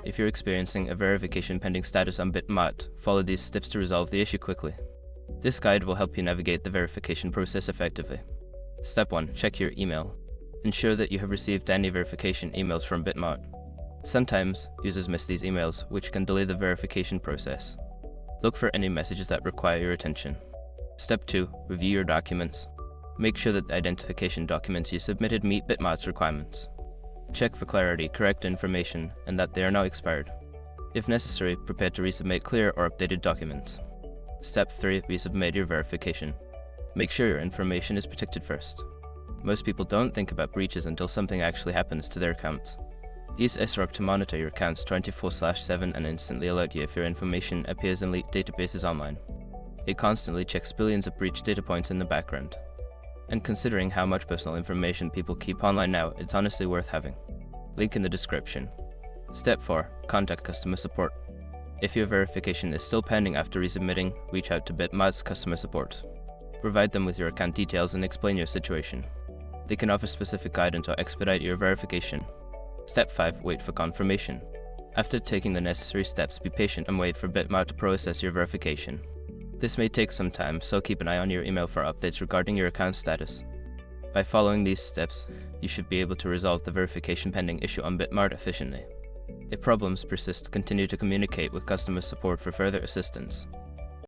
If you're experiencing a verification pending status on BitMart, follow these steps to resolve the issue quickly. This guide will help you navigate the verification process effectively. Step 1. Check your email. Ensure that you have received any verification emails from BitMart. Sometimes, users miss these emails, which can delay the verification process. Look for any messages that require your attention. Step 2. Review your documents. Make sure that the identification documents you submitted meet BitMart's requirements. Check for clarity, correct information, and that they are not expired. If necessary, prepare to resubmit clear or updated documents. Step 3. Resubmit your verification. Make sure your information is protected first. Most people don't think about breaches until something actually happens to their accounts. Use SROC to monitor your accounts 24/7 and instantly alert you if your information appears in leaked databases online. It constantly checks billions of breached data points in the background. And considering how much personal information people keep online now, it's honestly worth having. Link in the description. Step 4. Contact customer support. If your verification is still pending after resubmitting, reach out to BitMart's customer support. Provide them with your account details and explain your situation. They can offer specific guidance or expedite your verification. Step 5. Wait for confirmation. After taking the necessary steps, be patient and wait for BitMart to process your verification. This may take some time, so keep an eye on your email for updates regarding your account status. By following these steps, you should be able to resolve the verification pending issue on BitMart efficiently. If problems persist, continue to communicate with customer support for further assistance.